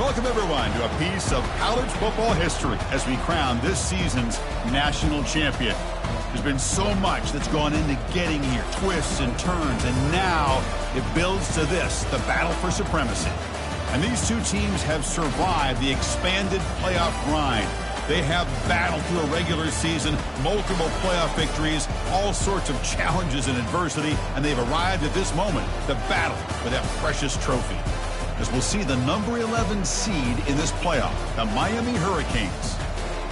Welcome, everyone, to a piece of college football history as we crown this season's national champion. There's been so much that's gone into getting here, twists and turns, and now it builds to this, the battle for supremacy. And these two teams have survived the expanded playoff grind. They have battled through a regular season, multiple playoff victories, all sorts of challenges and adversity, and they've arrived at this moment, the battle for that precious trophy. As we'll see the number 11 seed in this playoff, the Miami Hurricanes,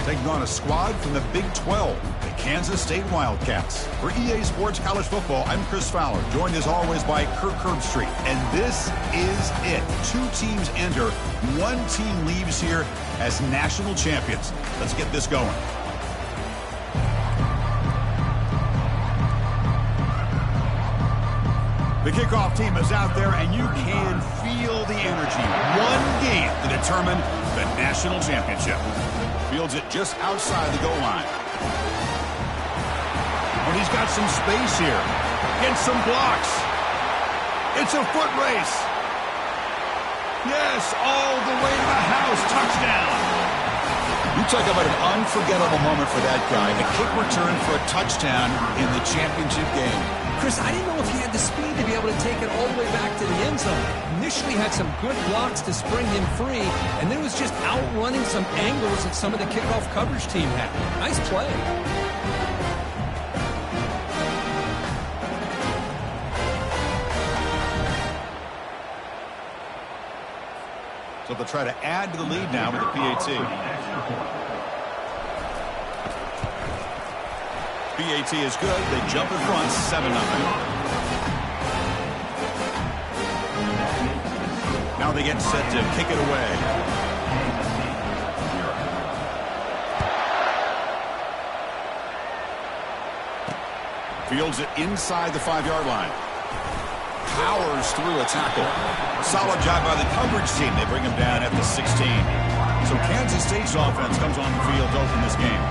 taking on a squad from the Big 12, the Kansas State Wildcats. For EA Sports College Football, I'm Chris Fowler, joined as always by Kirk Herbstreit. And this is it. Two teams enter, one team leaves here as national champions. Let's get this going. The kickoff team is out there, and you can feel the energy. One game to determine the national championship. Fields it just outside the goal line. And he's got some space here. Gets some blocks. It's a foot race. Yes, all the way to the house. Touchdown. You talk about an unforgettable moment for that guy. A kick return for a touchdown in the championship game. Chris, I didn't know if he had the speed to be able to take it all the way back to the end zone. Initially had some good blocks to spring him free, and then was just outrunning some angles that some of the kickoff coverage team had. Nice play. So they'll try to add to the lead now with the PAT. PAT is good. They jump in front, 7-0. Now they get set to kick it away. Fields it inside the 5-yard line. Powers through a tackle. Solid job by the coverage team. They bring him down at the 16. So Kansas State's offense comes on the field to open this game.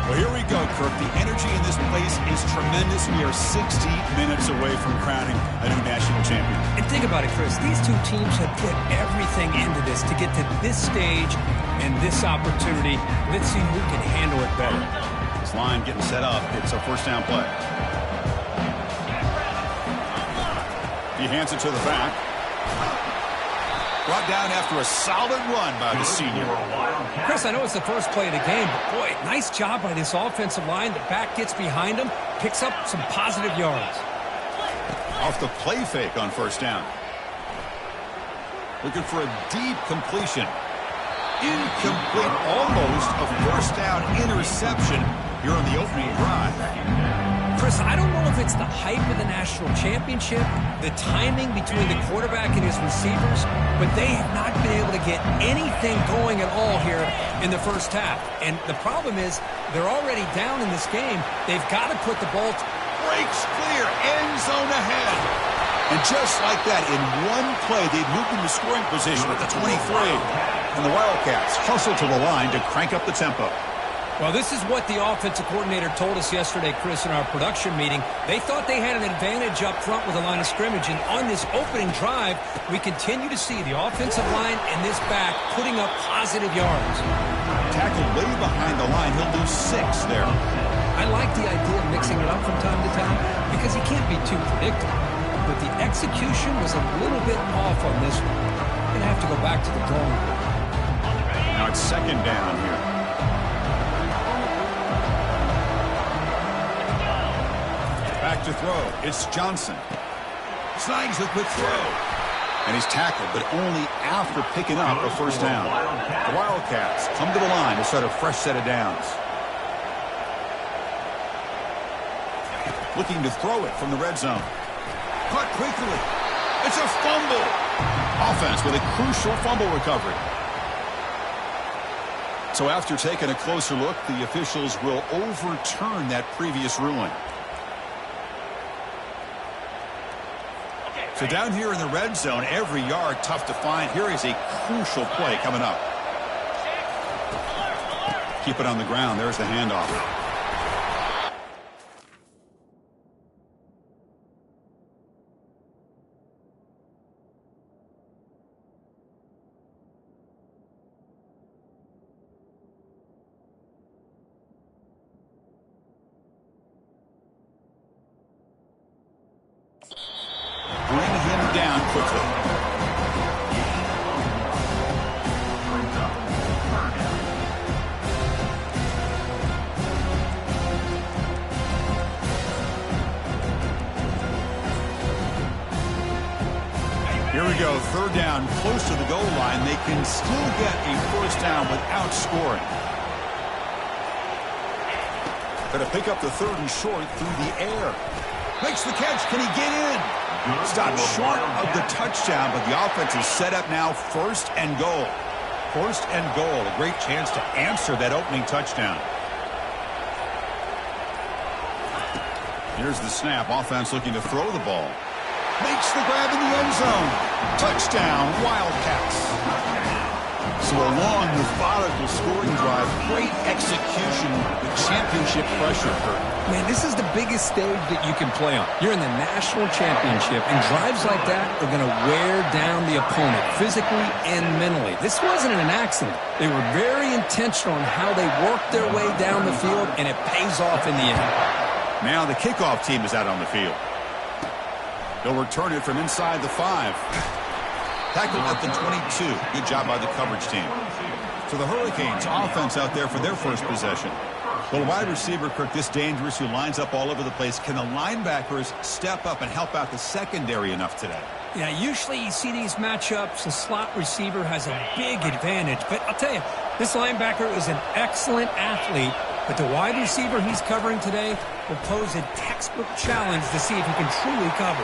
Well, here we go, Kirk. The energy in this place is tremendous. We are 60 minutes away from crowning a new national champion. And think about it, Chris. These two teams have put everything into this to get to this stage and this opportunity. Let's see who can handle it better. This line getting set up. It's a first down play. He hands it to the back. Brought down after a solid run by the senior. Chris, I know it's the first play of the game, but boy, nice job by this offensive line. The back gets behind him, picks up some positive yards. Off the play fake on first down. Looking for a deep completion. Incomplete, almost a first down interception here on the opening drive. Chris, I don't know if it's the hype of the national championship, the timing between the quarterback and his receivers, but they have not been able to get anything going at all here in the first half. And the problem is they're already down in this game. They've got to put the ball. Breaks clear, end zone ahead. And just like that, in one play, they've moved into scoring position at the 23. And the Wildcats hustle to the line to crank up the tempo. Well, this is what the offensive coordinator told us yesterday, Chris, in our production meeting. They thought they had an advantage up front with the line of scrimmage, and on this opening drive, we continue to see the offensive line and this back putting up positive yards. Tackled way behind the line. He'll lose 6 there. I like the idea of mixing it up from time to time because he can't be too predictable. But the execution was a little bit off on this one. We're going to have to go back to the drawing board. Now it's second down here. Back to throw. It's Johnson. Snags a quick throw. And he's tackled, but only after picking up a first down. The Wildcats come to the line to start a fresh set of downs. Looking to throw it from the red zone. Caught quickly. It's a fumble. Offense with a crucial fumble recovery. So after taking a closer look, the officials will overturn that previous ruling. So down here in the red zone, every yard tough to find. Here is a crucial play coming up. Keep it on the ground. There's the handoff. down quickly. Here we go, third down, close to the goal line. They can still get a first down without scoring. Going to pick up the third and short through the air. Makes the catch. Can he get in? Stopped short of the touchdown, but the offense is set up now first and goal. First and goal. A great chance to answer that opening touchdown. Here's the snap. Offense looking to throw the ball. Makes the grab in the end zone. Touchdown, Wildcats. So a long, methodical scoring drive. Great execution with championship pressure. Man, this is the biggest stage that you can play on. You're in the national championship, and drives like that are going to wear down the opponent physically and mentally. This wasn't an accident. They were very intentional on how they worked their way down the field, and it pays off in the end. Now the kickoff team is out on the field. They'll return it from inside the 5. Tackled at the 22. Good job by the coverage team. So the Hurricanes offense out there for their first possession. Well, wide receiver, Kirk, this dangerous, who lines up all over the place. Can the linebackers step up and help out the secondary enough today? Yeah, usually you see these matchups, the slot receiver has a big advantage. But I'll tell you, this linebacker is an excellent athlete, but the wide receiver he's covering today will pose a textbook challenge to see if he can truly cover.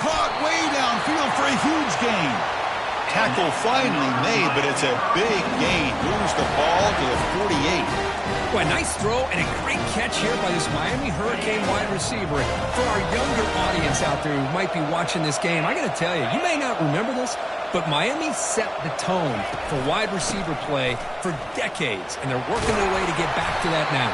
Caught way downfield for a huge gain. Tackle finally made, but it's a big gain. Moves the ball to the 48. Well, a nice throw and a great catch here by this Miami Hurricane wide receiver. For our younger audience out there who might be watching this game, I got to tell you, you may not remember this, but Miami set the tone for wide receiver play for decades, and they're working their way to get back to that now.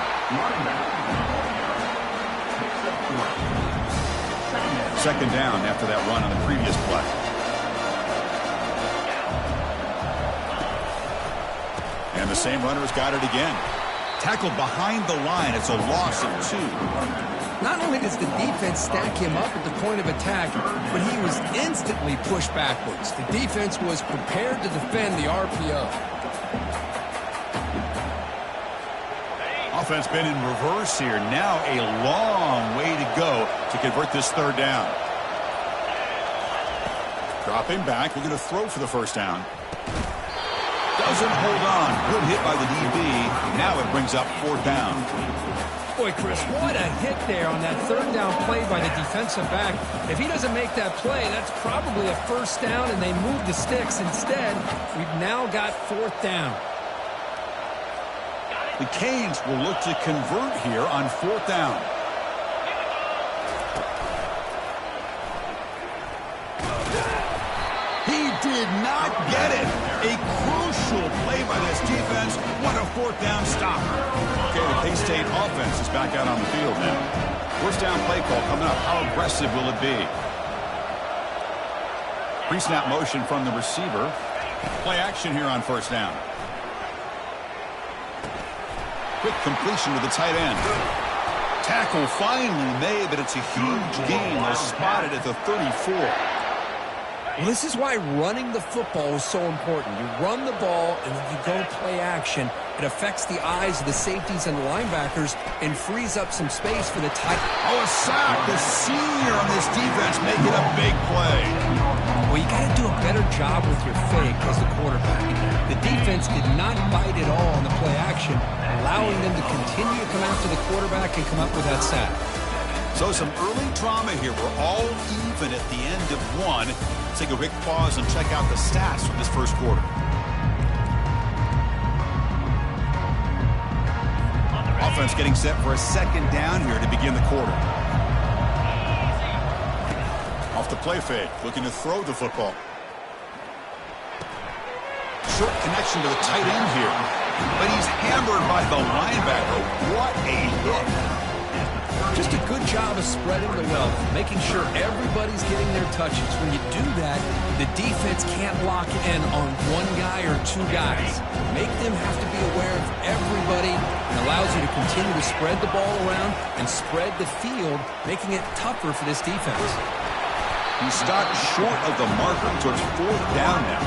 Second down after that run on the previous play. And the same runner's got it again. Tackled behind the line. It's a loss of 2. Not only does the defense stack him up at the point of attack, but he was instantly pushed backwards. The defense was prepared to defend the RPO. Offense been in reverse here. Now a long way to go to convert this third down. Dropping back. We're going to throw for the first down. Doesn't hold on. Good hit by the DB. Now it brings up fourth down. Boy, Chris, what a hit there on that third down play by the defensive back. If he doesn't make that play, that's probably a first down, and they move the sticks. Instead, we've now got fourth down. The Canes will look to convert here on fourth down. He did not get it. A crucial play by this defense. What a fourth down stop. Okay, the K-State offense is back out on the field now. First down play call coming up. How aggressive will it be? Pre-snap motion from the receiver. Play action here on first down. Quick completion to the tight end. Tackle finally made, but it's a huge gain. They're spotted at the 34. Well, this is why running the football is so important. You run the ball, and then you go play action. It affects the eyes of the safeties and the linebackers and frees up some space for the tight. Oh, a sack. The senior on this defense making a big play. Well, you got to do a better job with your fake as the quarterback. The defense did not bite at all on the play action, allowing them to continue to come after the quarterback and come up with that sack. So some early drama here. We're all even at the end of one. Let's take a quick pause and check out the stats from this first quarter. Offense getting set for a second down here to begin the quarter. Off the play fake, looking to throw the football. Short connection to the tight end here. But he's hammered by the linebacker. What a hit. Just a good job of spreading the wealth, making sure everybody's getting their touches. When you do that, the defense can't lock in on one guy or two guys. Make them have to be aware of everybody, and allows you to continue to spread the ball around and spread the field, making it tougher for this defense. He stopped short of the marker, so it's 4th down now.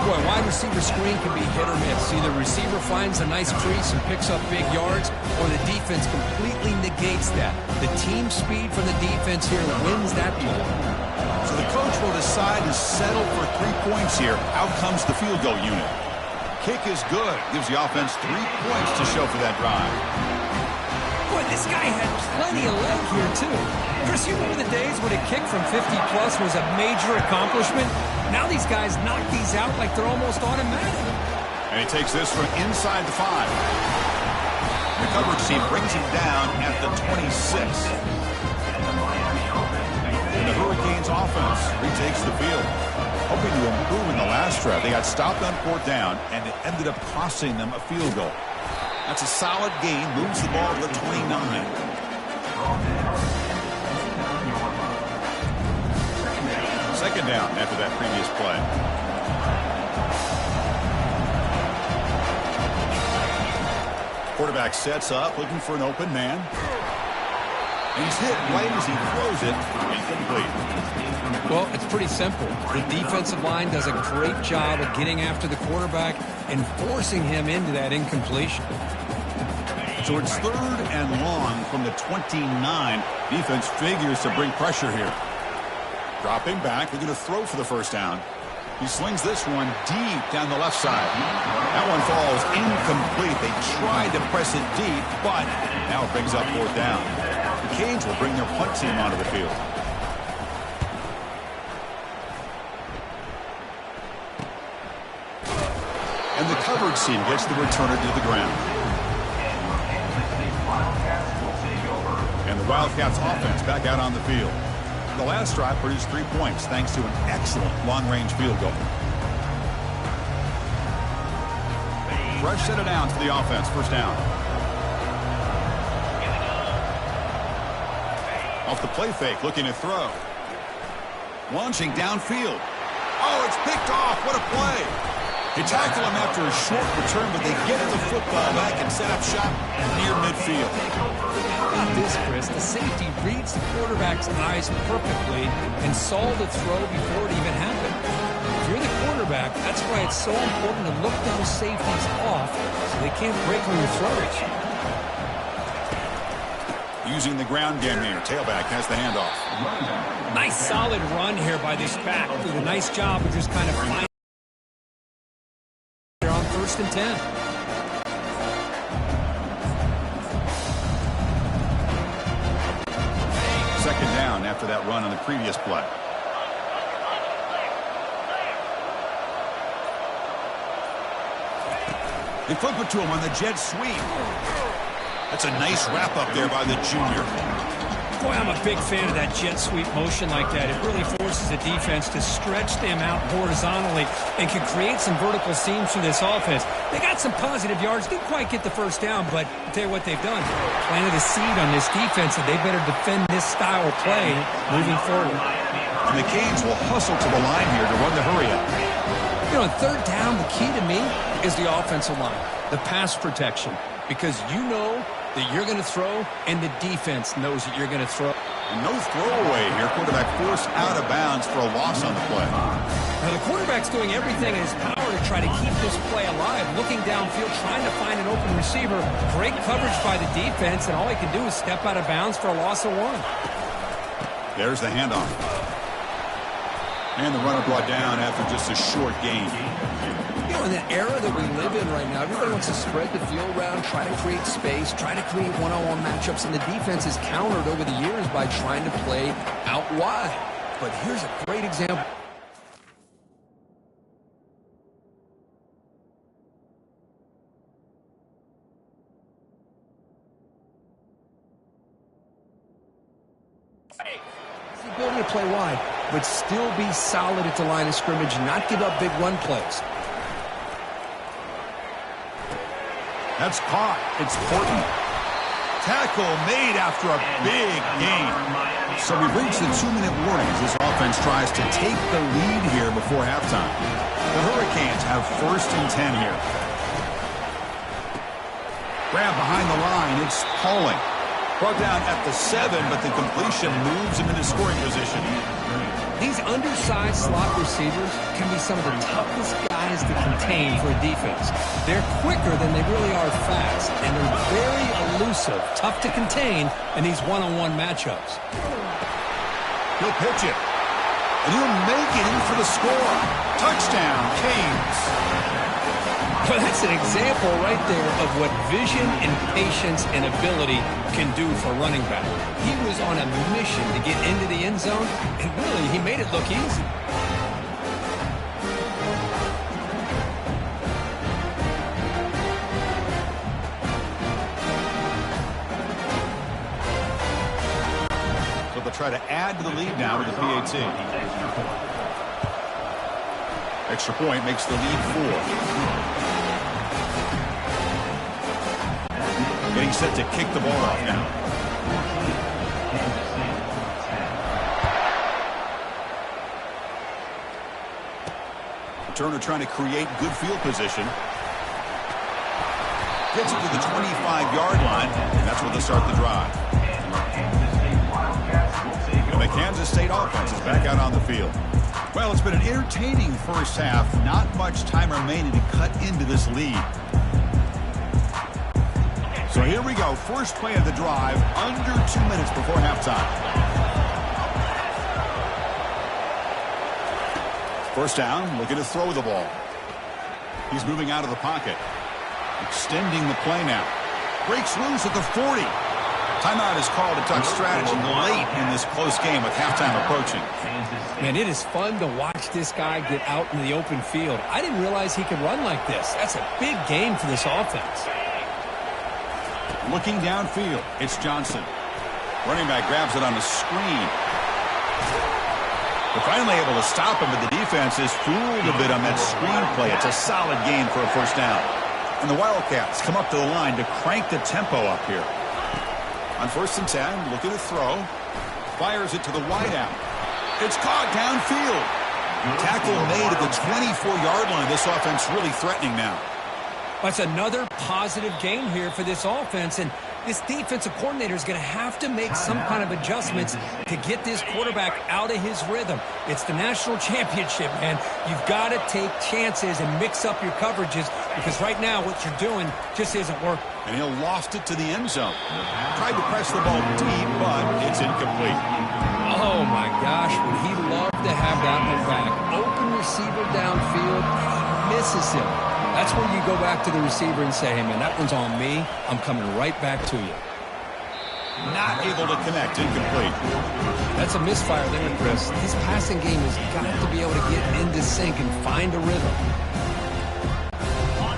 Boy, wide receiver screen can be hit or miss. Either receiver finds a nice crease and picks up big yards, or the defense completely negates that. The team speed from the defense here wins that ball. So the coach will decide to settle for 3 points here. Out comes the field goal unit. Kick is good. Gives the offense 3 points to show for that drive. Boy, this guy had plenty of leg here, too. Chris, you remember the days when a kick from 50-plus was a major accomplishment? Now these guys knock these out like they're almost automatic. And he takes this from inside the 5. The coverage team brings him down at the 26. And the Hurricanes offense retakes the field. Hoping to improve in the last drive. They got stopped on 4th down, and it ended up costing them a field goal. That's a solid gain. Moves the ball to the 29. Second down after that previous play. Quarterback sets up, looking for an open man. And he's hit right as he throws it. Incomplete. Well, it's pretty simple. The defensive line does a great job of getting after the quarterback and forcing him into that incompletion. So it's 3rd and long from the 29. Defense figures to bring pressure here. Dropping back, they're going to throw for the 1st down. He slings this one deep down the left side. That one falls incomplete. They tried to press it deep, but now it brings up 4th down. The Canes will bring their punt team onto the field. And the coverage team gets the returner to the ground. And the Wildcats offense back out on the field. The last drive produced 3 points thanks to an excellent long-range field goal. Fresh set of downs for the offense. 1st down. Off the play fake, looking to throw. Launching downfield. Oh, it's picked off. What a play. They tackle him after a short return, but they get the football back and set up shop near midfield. About this, Chris, the safety reads the quarterback's eyes perfectly and saw the throw before it even happened. If you're the quarterback, that's why it's so important to look those safeties off so they can't break on your throws. Using the ground game here, tailback has the handoff. Nice solid run here by this back. Did a nice job of just kind of finding there on 1st and 10. Second down after that run on the previous play. They flip it to him on the jet sweep. That's a nice wrap up there by the junior. Boy, I'm a big fan of that jet sweep motion like that. It really forces the defense to stretch them out horizontally and can create some vertical seams for this offense. They got some positive yards. Didn't quite get the 1st down, but I'll tell you what they've done. Planted a seed on this defense, and they better defend this style of play moving forward. And the Canes will hustle to the line here to run the hurry up. You know, on 3rd down, the key to me is the offensive line, the pass protection, because you know that you're going to throw, and the defense knows that you're going to throw. And no throwaway here. Quarterback forced out of bounds for a loss on the play. Now, the quarterback's doing everything in his power to try to keep this play alive, looking downfield, trying to find an open receiver. Great coverage by the defense, and all he can do is step out of bounds for a loss of 1. There's the handoff. And the runner brought down after just a short gain. You know, in the era that we live in right now, everybody wants to spread the field around, try to create space, try to create one-on-one matchups, and the defense is countered over the years by trying to play out wide. But here's a great example. The ability to play wide, but still be solid at the line of scrimmage and not give up big run plays. That's caught. It's Portman. Tackle made after a big gain. So we've reached the 2-minute warning as this offense tries to take the lead here before halftime. The Hurricanes have 1st and 10 here. Grab behind the line. It's Pauling. Brought down at the 7, but the completion moves him into scoring position. These undersized slot receivers can be some of the toughest guys to contain for a defense. They're quicker than they really are fast, and they're very elusive, tough to contain in these one-on-one matchups. He'll pitch it, and he'll make it in for the score. Touchdown, Canes. Well, that's an example right there of what vision and patience and ability can do for a running back. He was on a mission to get into the end zone, and really, he made it look easy. So they'll try to add to the lead now with the PAT. Extra point makes the lead 4. Getting set to kick the ball off now. Turner trying to create good field position. Gets it to the 25-yard line, and that's where they'll start the drive. And the Kansas State offense is back out on the field. Well, it's been an entertaining first half. Not much time remaining to cut into this lead. So here we go. First play of the drive, under 2 minutes before halftime. First down, looking to throw the ball. He's moving out of the pocket. Extending the play now. Breaks loose at the 40. Timeout is called to talk strategy late in this close game with halftime approaching. Man, it is fun to watch this guy get out in the open field. I didn't realize he could run like this. That's a big game for this offense. Looking downfield, it's Johnson. Running back grabs it on the screen. They're finally able to stop him, but the defense is fooled a bit on that screen play. It's a solid gain for a first down. And the Wildcats come up to the line to crank the tempo up here. On 1st and 10, looking to throw. Fires it to the wideout. It's caught downfield. Tackle made at the 24-yard line. This offense really threatening now. That's another positive game here for this offense, and this defensive coordinator is going to have to make some kind of adjustments to get this quarterback out of his rhythm. It's the national championship, man. You've got to take chances and mix up your coverages, because right now what you're doing just isn't working. And he'll lost it to the end zone. Tried to press the ball deep, but it's incomplete. Oh, my gosh, would he love to have that one back. Open receiver downfield, he misses him. That's where you go back to the receiver and say, hey, man, that one's on me. I'm coming right back to you. Not able to connect. Incomplete. That's a misfire there, Chris. His passing game has got to be able to get into sync and find a rhythm.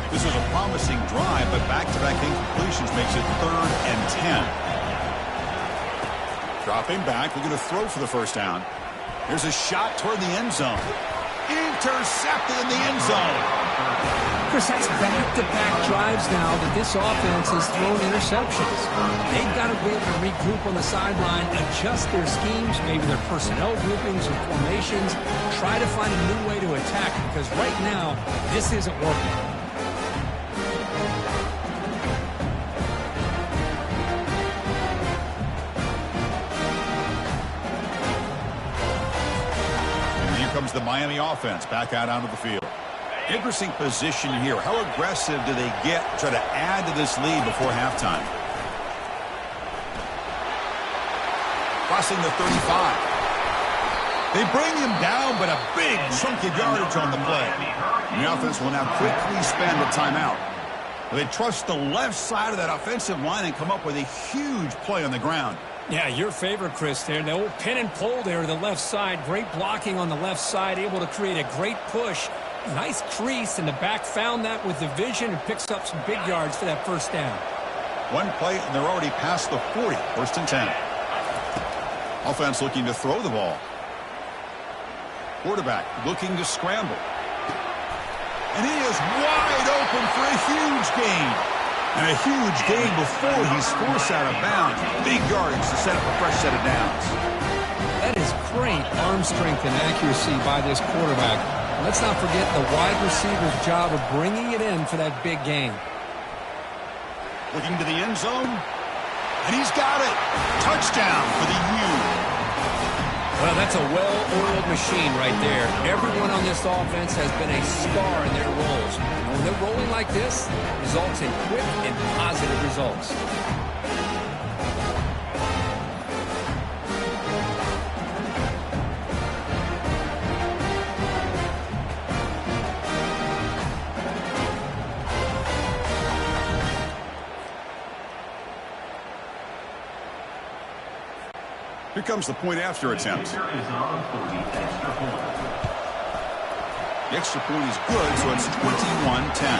This is a promising drive, but back-to-back incompletions makes it 3rd and 10. Dropping back. We're going to throw for the first down. There's a shot toward the end zone. Intercepted in the end zone. Chris, that's back-to-back drives now that this offense has thrown interceptions. They've got to be able to regroup on the sideline, adjust their schemes, maybe their personnel groupings and formations, try to find a new way to attack, because right now, this isn't working. And here comes the Miami offense back out onto the field. Interesting position here. How aggressive do they get to try to add to this lead before halftime? Crossing the 35. They bring him down, but a big chunk of yardage on the play. And the offense will now quickly spend a timeout. They trust the left side of that offensive line and come up with a huge play on the ground. Yeah, your favorite, Chris, there. The old pin and pull there to the left side. Great blocking on the left side, able to create a great push. Nice crease, and the back found that with the vision and picks up some big yards for that first down. One play, and they're already past the 40. 1st and 10. Offense looking to throw the ball. Quarterback looking to scramble. And he is wide open for a huge gain. And a huge gain before he's forced out of bounds. Big yardage to set up a fresh set of downs. That is great arm strength and accuracy by this quarterback. Let's not forget the wide receiver's job of bringing it in for that big gain. Looking to the end zone. And he's got it. Touchdown for the U. Well, that's a well-oiled machine right there. Everyone on this offense has been a star in their roles. And when they're rolling like this, results in quick and positive results. Here comes the point after attempt. The extra point is good, so it's 21-10.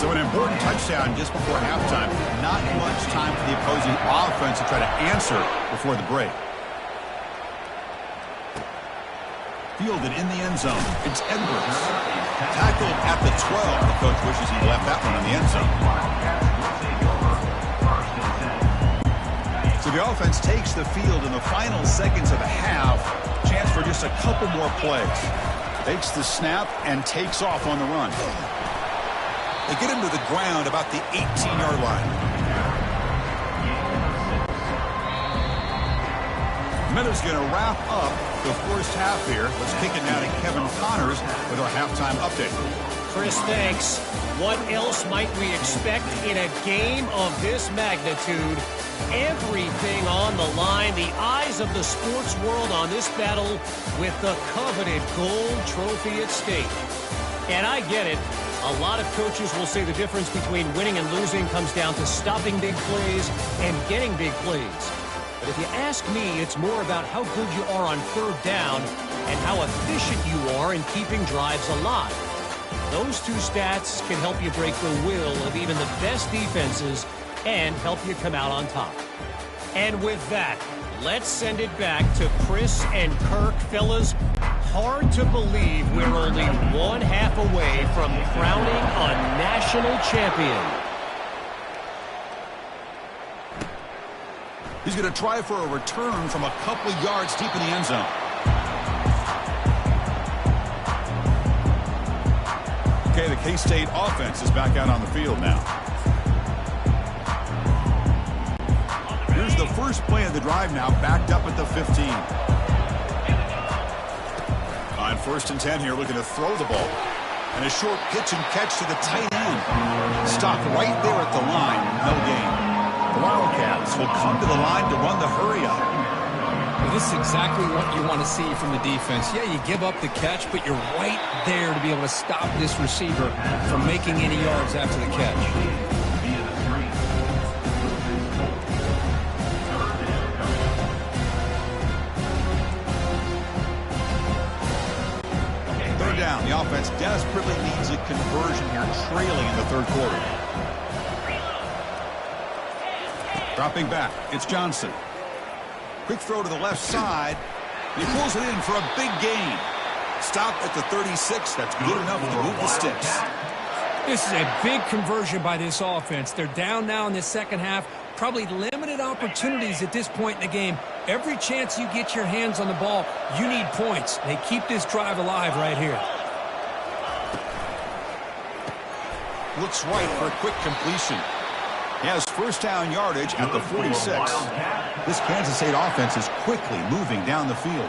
So an important touchdown just before halftime. Not much time for the opposing offense to try to answer before the break. Fielded in the end zone. It's Edwards. Tackled at the 12. The coach wishes he left that one in the end zone. So the offense takes the field in the final seconds of a half. Chance for just a couple more plays. Takes the snap and takes off on the run. They get him to the ground about the 18-yard line. Minutes going to wrap up the first half here. Let's kick it now to Kevin Connors with our halftime update. Chris, thanks. What else might we expect in a game of this magnitude? Everything on the line. The eyes of the sports world on this battle with the coveted gold trophy at stake. And I get it. A lot of coaches will say the difference between winning and losing comes down to stopping big plays and getting big plays. But if you ask me, it's more about how good you are on third down and how efficient you are in keeping drives alive. Those two stats can help you break the will of even the best defenses and help you come out on top. And with that, let's send it back to Chris and Kirk. Fellas, hard to believe we're only one half away from crowning a national champion. He's going to try for a return from a couple yards deep in the end zone. Okay, the K-State offense is back out on the field now. Here's the first play of the drive now, backed up at the 15. On 1st and 10 here, looking to throw the ball. And a short pitch and catch to the tight end. Stopped right there at the line, no gain. The Wildcats will come to the line to run the hurry-up. Well, this is exactly what you want to see from the defense. Yeah, you give up the catch, but you're right there to be able to stop this receiver from making any yards after the catch. Third down, the offense desperately needs a conversion here, trailing in the third quarter. Dropping back, it's Johnson. Quick throw to the left side. He pulls it in for a big gain. Stopped at the 36. That's good enough to move the sticks. This is a big conversion by this offense. They're down now in the second half. Probably limited opportunities at this point in the game. Every chance you get your hands on the ball, you need points. They keep this drive alive right here. Looks right for a quick completion. He has first down yardage at the 46. This Kansas State offense is quickly moving down the field.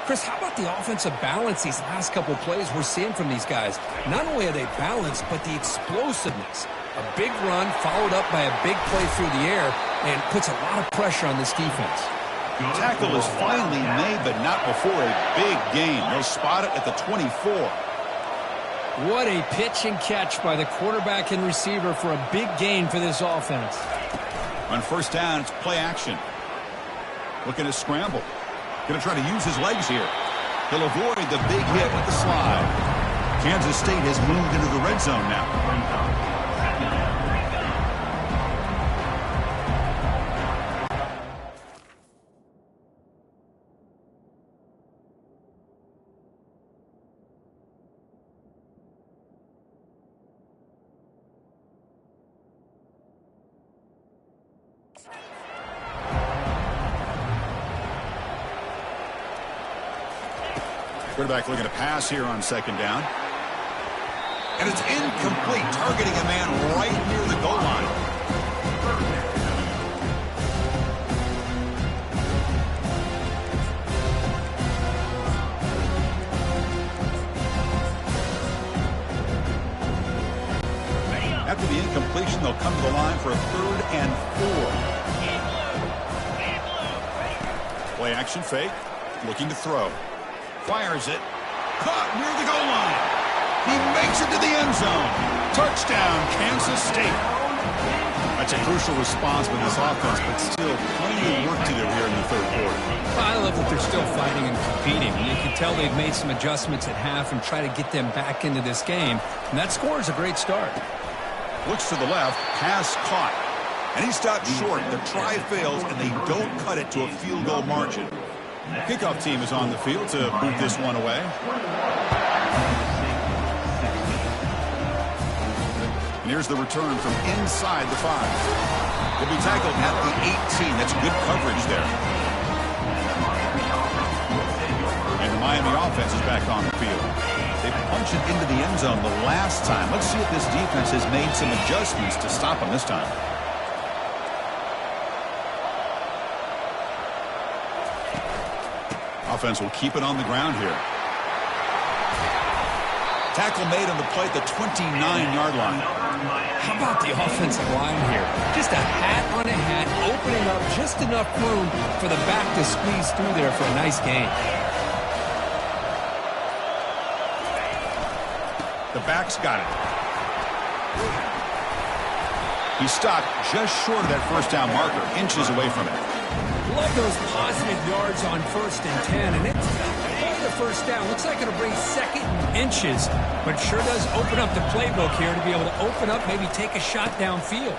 Chris, how about the offensive balance these last couple of plays we're seeing from these guys? Not only are they balanced, but the explosiveness. A big run followed up by a big play through the air and puts a lot of pressure on this defense. Tackle is finally made, but not before a big gain. They'll spot it at the 24. What a pitch and catch by the quarterback and receiver for a big gain for this offense. On first down, it's play action. Looking to scramble. Going to try to use his legs here. He'll avoid the big hit with the slide. Kansas State has moved into the red zone now. Quarterback looking to pass here on second down. And it's incomplete, targeting a man right near the goal line. After the incompletion, they'll come to the line for a 3rd and 4. Play action fake. Looking to throw. Fires it. Caught near the goal line. He makes it to the end zone. Touchdown, Kansas State. That's a crucial response with this offense, but still plenty of work to do here in the 3rd quarter. I love that they're still fighting and competing. And you can tell they've made some adjustments at half and try to get them back into this game. And that score is a great start. Looks to the left, pass caught. And he stopped short. The try fails, and they don't cut it to a field goal margin. Kickoff team is on the field to move this one away. And here's the return from inside the 5. He'll be tackled at the 18. That's good coverage there. And the Miami offense is back on the field. They punched it into the end zone the last time. Let's see if this defense has made some adjustments to stop them this time. Offense will keep it on the ground here. Tackle made on the play at the 29-yard line. How about the offensive line here? Just a hat on a hat, opening up just enough room for the back to squeeze through there for a nice gain. The back's got it. He stopped just short of that first down marker, inches away from it. Love those positive yards on 1st and 10, and it's the first down. Looks like it'll bring 2nd and inches, but sure does open up the playbook here to be able to open up, maybe take a shot downfield.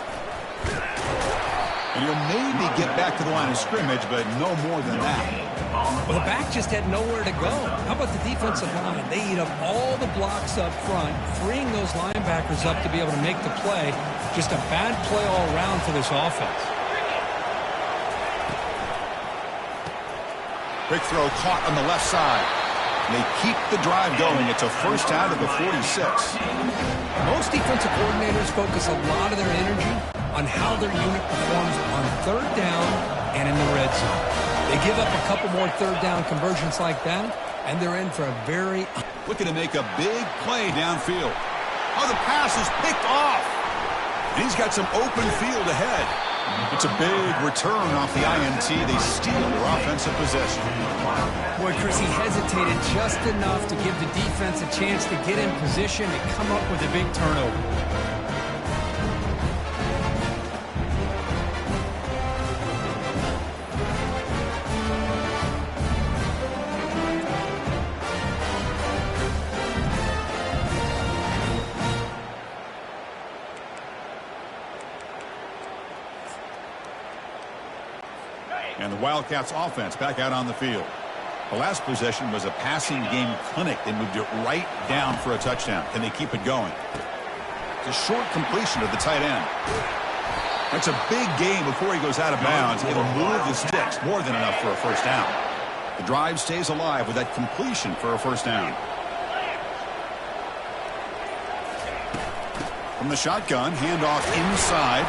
And he'll maybe get back to the line of scrimmage, but no more than that. Well, the back just had nowhere to go. How about the defensive line? They eat up all the blocks up front, freeing those linebackers up to be able to make the play. Just a bad play all around for this offense. Quick throw caught on the left side. They keep the drive going. It's a first down to the 46. Most defensive coordinators focus a lot of their energy on how their unit performs on 3rd down and in the red zone. They give up a couple more 3rd down conversions like that, and they're in for a very... Looking to make a big play downfield. Oh, the pass is picked off. And he's got some open field ahead. It's a big return off the INT. They steal their offensive possession. Boy, Chris, he hesitated just enough to give the defense a chance to get in position and come up with a big turnover. And the Wildcats offense back out on the field. The last possession was a passing game clinic. They moved it right down for a touchdown. Can they keep it going? It's a short completion to the tight end. That's a big gain before he goes out of bounds. It'll move the sticks more than enough for a first down. The drive stays alive with that completion for a first down. From the shotgun, handoff inside.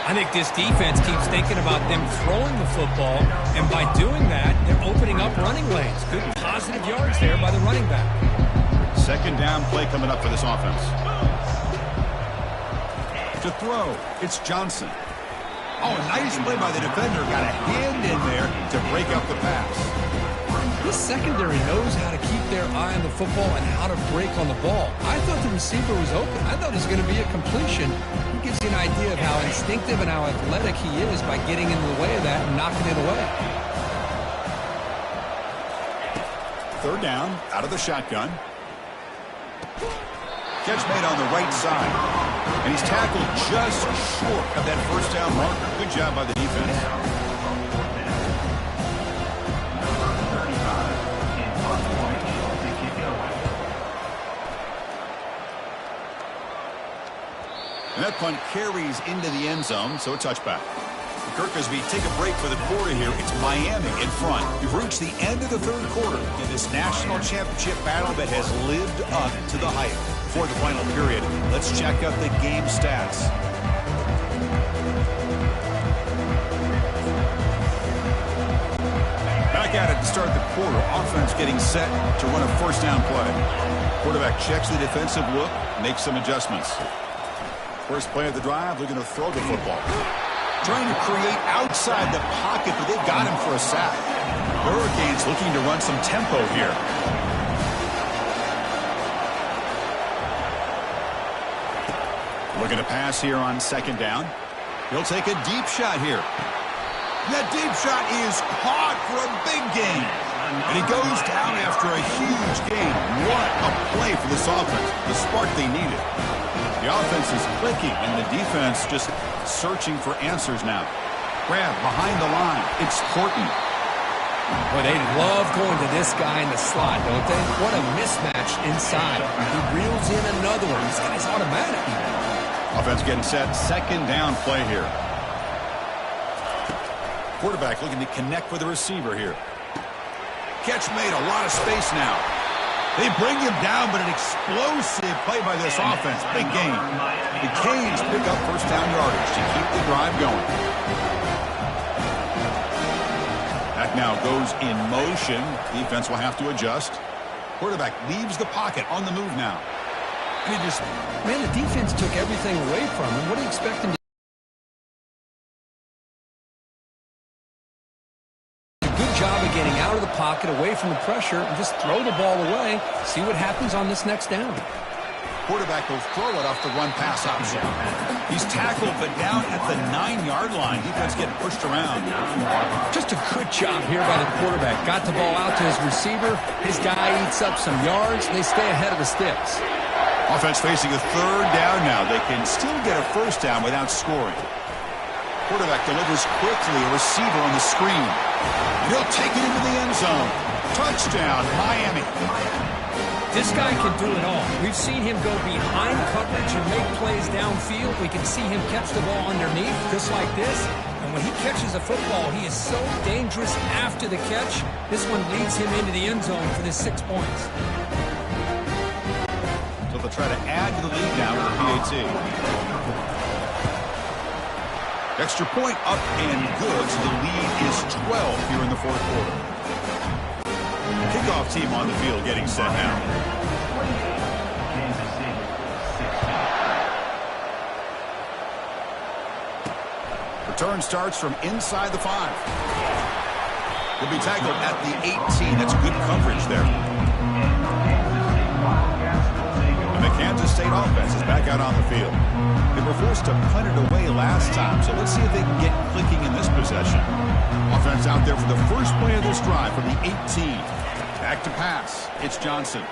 I think this defense keeps thinking about them throwing the football, and by doing that, they're opening up running lanes. Good positive yards there by the running back. Second down play coming up for this offense. To throw, it's Johnson. Oh, nice play by the defender. Got a hand in there to break up the pass. This secondary knows how to keep their eye on the football and how to break on the ball. I thought the receiver was open. I thought it was going to be a completion. It gives you an idea of how instinctive and how athletic he is by getting in the way of that and knocking it away. Third down, out of the shotgun. Catch made on the right side. And he's tackled just short of that first down marker. Good job by the defense. And that punt carries into the end zone, so a touchback. Kirk, as we take a break for the quarter here, it's Miami in front. We've reached the end of the third quarter in this national championship battle that has lived up to the hype. before the final period. Let's check out the game stats. Back at it to start the quarter. Offense getting set to run a first down play. Quarterback checks the defensive look, makes some adjustments. First play of the drive, they're going to throw the football. Trying to create outside the pocket, but they've got him for a sack. The Hurricanes looking to run some tempo here. Looking to pass here on second down. He'll take a deep shot here. That deep shot is caught for a big gain. And he goes down after a huge gain. What a play for this offense. The spark they needed. The offense is clicking, and the defense just searching for answers now. Grab behind the line. It's Portman. Boy, they love going to this guy in the slot, don't they? What a mismatch inside. He reels in another one. This guy's automatic. Offense getting set. Second down play here. Quarterback looking to connect with the receiver here. Catch made, a lot of space now. They bring him down, but an explosive play by this offense. Big gain. The Canes pick up first down yardage to keep the drive going. That now goes in motion. Defense will have to adjust. Quarterback leaves the pocket on the move now. And he just... Man, the defense took everything away from him. What do you expect him to do? Job of getting out of the pocket, away from the pressure, and just throw the ball away. See what happens on this next down. Quarterback will throw it off the run-pass option. He's tackled, but down at the 9-yard line. Defense getting pushed around. Just a good job here by the quarterback. Got the ball out to his receiver. His guy eats up some yards. They stay ahead of the sticks. Offense facing a third down now. They can still get a first down without scoring. Quarterback delivers quickly, a receiver on the screen. And he'll take it into the end zone. Touchdown, Miami. This guy can do it all. We've seen him go behind coverage and make plays downfield. We can see him catch the ball underneath, just like this. And when he catches a football, he is so dangerous after the catch. This one leads him into the end zone for the 6 points. So they'll try to add to the lead now with the PAT. Extra point up and good, so the lead is 12 here in the fourth quarter. Kickoff team on the field getting set now. Return starts from inside the 5. He'll be tackled at the 18. That's good coverage there. And the Kansas State offense is back out on the field. They were forced to punt it away last time, so let's see if they can get clicking in this possession. Offense out there for the first play of this drive from the 18. Back to pass. It's Johnson.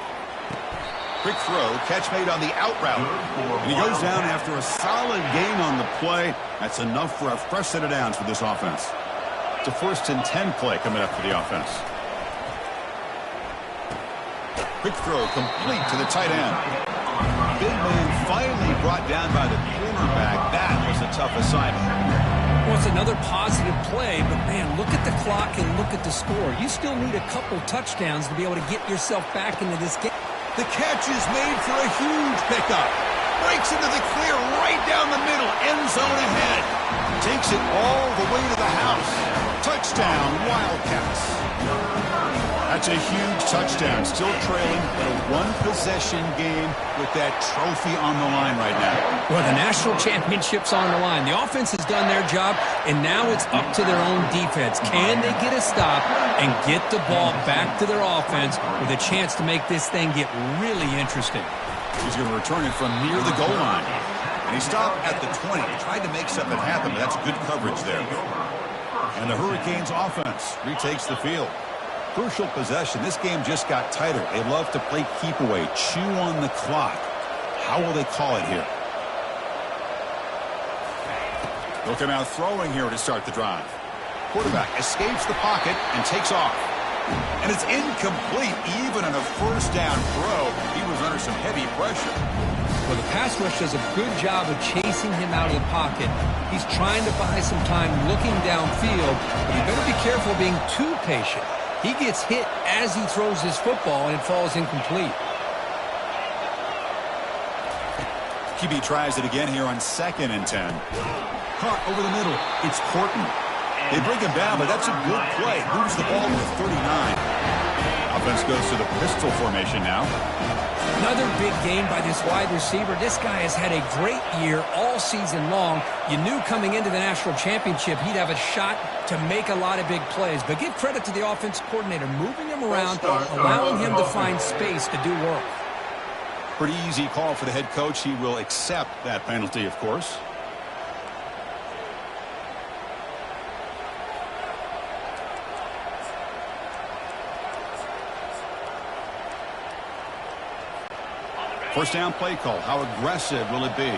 Quick throw, catch made on the out route. And he goes down after a solid gain on the play. That's enough for a fresh set of downs for this offense. It's a 1st and 10 play coming up for the offense. Quick throw complete to the tight end. Big man finally brought down by the cornerback. That was a tough assignment. Well, it's another positive play, but man, look at the clock and look at the score. You still need a couple touchdowns to be able to get yourself back into this game. The catch is made for a huge pickup. Breaks into the clear right down the middle. End zone ahead. Takes it all the way to the house. Touchdown, Wildcats. That's a huge touchdown. Still trailing, but a one-possession game with that trophy on the line right now. Well, the national championship's on the line. The offense has done their job, and now it's up to their own defense. Can they get a stop and get the ball back to their offense with a chance to make this thing get really interesting? He's going to return it from near the goal line. And he stopped at the 20. He tried to make something happen, but that's good coverage there. And the Hurricanes offense retakes the field. Crucial possession. This game just got tighter. They love to play keep away, chew on the clock. How will they call it here? Looking out throwing here to start the drive. Quarterback escapes the pocket and takes off. And it's incomplete even on a first down throw. He was under some heavy pressure. Well, the pass rush does a good job of chasing him out of the pocket. He's trying to buy some time looking downfield, but you better be careful being too patient. He gets hit as he throws his football, and it falls incomplete. QB tries it again here on 2nd and 10. Caught over the middle. It's Horton. They bring him down, but that's a good play. Moves the ball to the 39. Offense goes to the pistol formation now. Another big game by this wide receiver. This guy has had a great year all season long. You knew coming into the national championship he'd have a shot to make a lot of big plays. But give credit to the offensive coordinator, moving him around, allowing him to find space to do work. Pretty easy call for the head coach. He will accept that penalty, of course. First down play call. How aggressive will it be?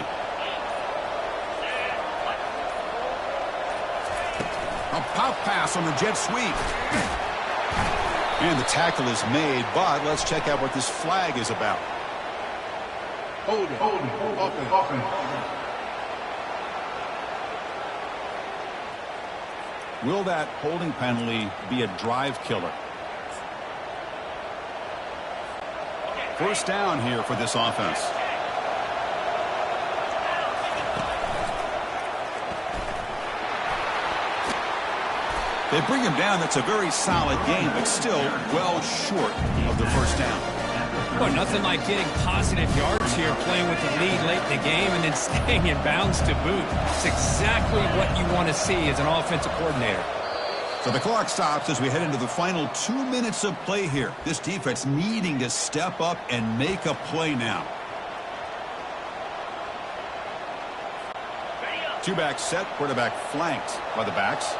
A pop pass on the jet sweep. And the tackle is made, but let's check out what this flag is about. Hold it. Will that holding penalty be a drive killer? First down here for this offense. They bring him down. That's a very solid game, but still well short of the first down. Well, nothing like getting positive yards here, playing with the lead late in the game and then staying in bounds to boot. It's exactly what you want to see as an offensive coordinator. So the clock stops as we head into the final 2 minutes of play here. This defense needing to step up and make a play now. Two-back set, quarterback flanked by the backs.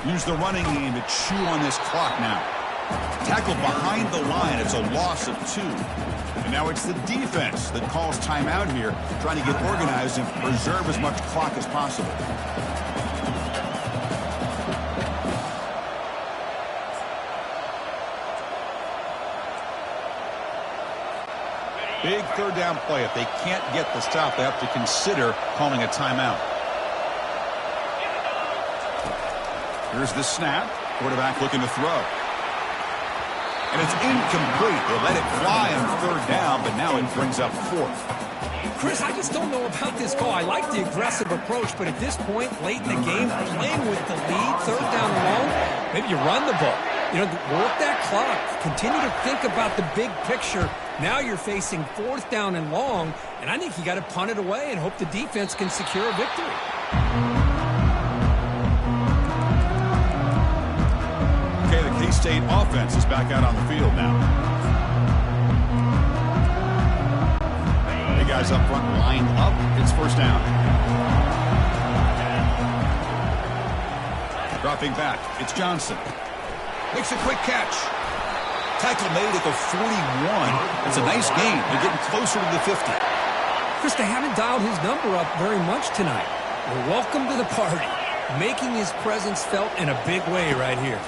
Use the running game to chew on this clock now. Tackled behind the line. It's a loss of 2. And now it's the defense that calls timeout here, trying to get organized and preserve as much clock as possible. Big third down play. If they can't get the stop, they have to consider calling a timeout. Here's the snap. Quarterback looking to throw. And it's incomplete. They let it fly on third down, but now it brings up 4th. Chris, I just don't know about this call. I like the aggressive approach, but at this point, late in the game, playing with the lead, third down and long, maybe you run the ball. You know, work that clock. Continue to think about the big picture. Now you're facing 4th down and long, and I think you got to punt it away and hope the defense can secure a victory. K-State offense is back out on the field now. The guys up front lined up. It's first down. Dropping back. It's Johnson. Makes a quick catch. Tackle made at the 41. It's a nice gain. They're getting closer to the 50. Chris, they haven't dialed his number up very much tonight. Well, welcome to the party. Making his presence felt in a big way right here.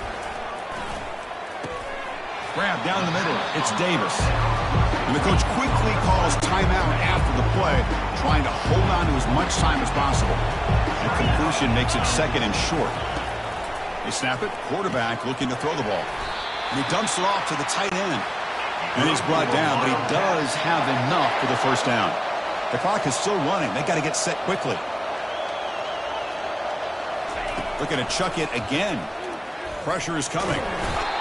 Grab down the middle. It's Davis. And the coach quickly calls timeout after the play, trying to hold on to as much time as possible. The completion makes it 2nd and short. They snap it. Quarterback looking to throw the ball. And he dumps it off to the tight end. And he's brought down, but he does have enough for the first down. The clock is still running. They got to get set quickly. Looking to chuck it again. Pressure is coming.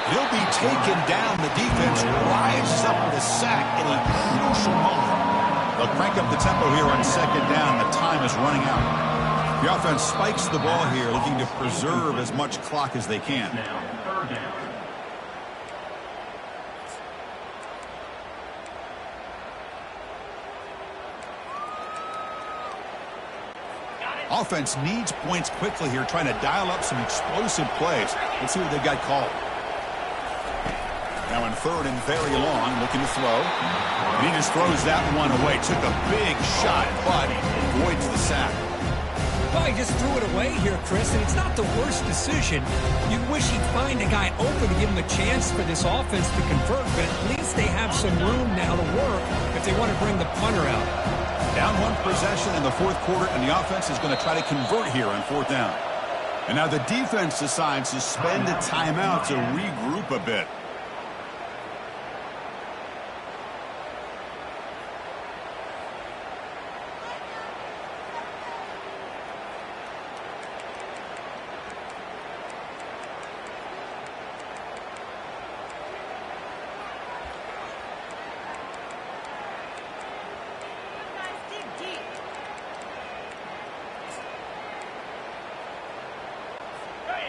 He'll be taken down. The defense rises up with a sack in a crucial moment. They'll crank up the tempo here on 2nd down. The time is running out. The offense spikes the ball here, looking to preserve as much clock as they can. Offense needs points quickly here, trying to dial up some explosive plays. Let's see what they've got called. Now in 3rd and very long, looking to throw. And he just throws that one away. Took a big shot, but avoids the sack. Well, he just threw it away here, Chris, and it's not the worst decision. You wish he'd find a guy open to give him a chance for this offense to convert, but at least they have some room now to work if they want to bring the punter out. Down 1 possession in the 4th quarter, and the offense is going to try to convert here on 4th down. And now the defense decides to spend a timeout to regroup a bit.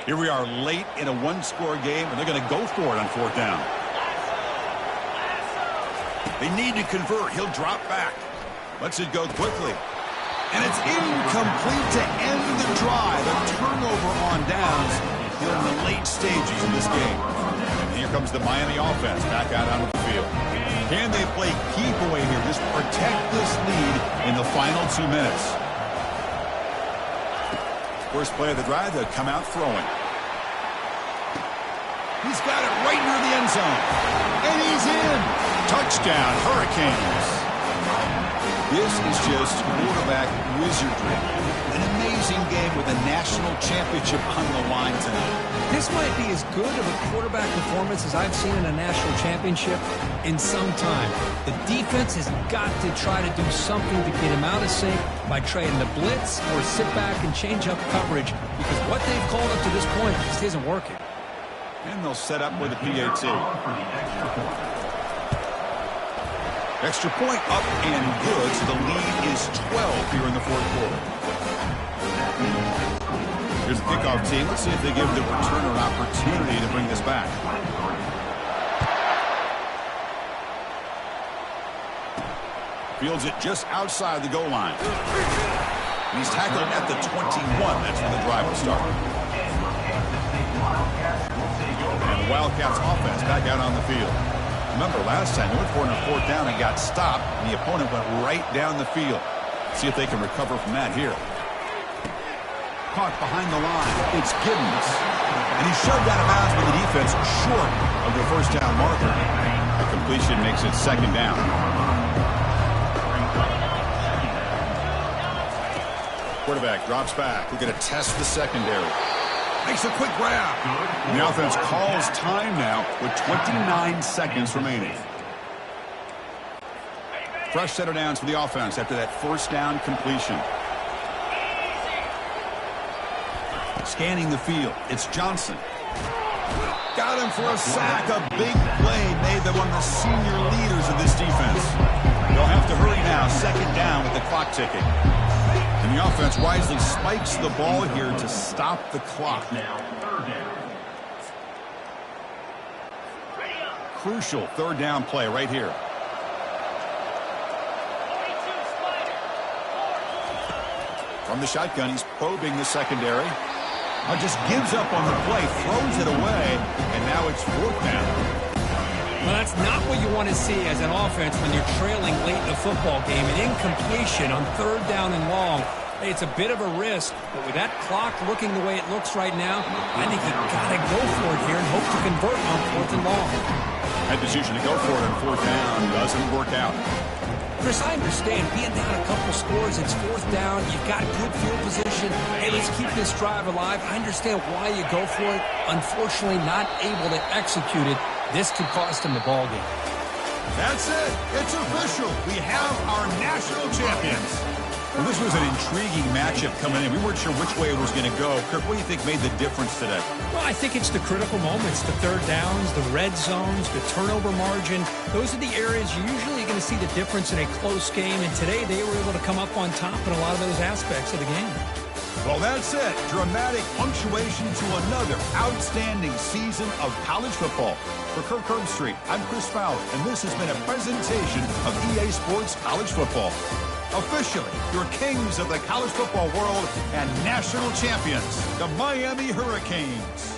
Here we are late in a one-score game, and they're going to go for it on fourth down. They need to convert. He'll drop back. Lets it go quickly. And it's incomplete to end the drive. A turnover on downs here in the late stages in this game. And here comes the Miami offense back out onto the field. Can they play keep away here? Just protect this lead in the final 2 minutes. First play of the drive, they'll come out throwing. He's got it right near the end zone. And he's in. Touchdown, Hurricanes. This is just quarterback wizardry. An amazing game with a national championship on the line tonight. This might be as good of a quarterback performance as I've seen in a national championship in some time. The defense has got to try to do something to get him out of sync by trying to blitz or sit back and change up coverage, because what they've called up to this point just isn't working. And they'll set up with a PAT. Extra point up and good, so the lead is 12 here in the fourth quarter. Here's the kickoff team. Let's see if they give the returner an opportunity to bring this back. Fields it just outside the goal line. And he's tackled at the 21. That's where the drive will start. And the Wildcats offense back out on the field. Remember, last time they went for it on fourth down and got stopped, and the opponent went right down the field. See if they can recover from that here. Caught behind the line. It's Giddens. And he's shoved out of bounds with the defense short of the first down marker. The completion makes it second down. Quarterback drops back. We're going to test the secondary. Makes a quick grab. The offense calls time now with 29 seconds remaining. Fresh set of downs for the offense after that first down completion. Scanning the field. It's Johnson. Got him for a sack. A big play made by one of the senior leaders of this defense. They'll have to hurry now. Second down with the clock ticking. And the offense wisely spikes the ball here to stop the clock. Crucial third down play right here. From the shotgun, he's probing the secondary. Just gives up on the play, throws it away, and now it's fourth down. Well, that's not what you want to see as an offense when you're trailing late in a football game. An incompletion on third down and long. Hey, it's a bit of a risk, but with that clock looking the way it looks right now, I think you got to go for it here and hope to convert on fourth and long. That decision to go for it on fourth down doesn't work out. Chris, I understand being down a couple scores, it's fourth down, you've got good field position. Hey, let's keep this drive alive. I understand why you go for it. Unfortunately, not able to execute it. This could cost him the ball game. That's it. It's official. We have our national champions. Well, this was an intriguing matchup coming in. We weren't sure which way it was going to go. Kirk, what do you think made the difference today? Well, I think it's the critical moments, the third downs, the red zones, the turnover margin. Those are the areas you're usually going to see the difference in a close game, and today they were able to come up on top in a lot of those aspects of the game. Well, that's it. Dramatic punctuation to another outstanding season of college football. For Kirk Herbstreit, I'm Chris Fowler, and this has been a presentation of EA Sports College Football. Officially, your kings of the college football world and national champions, the Miami Hurricanes.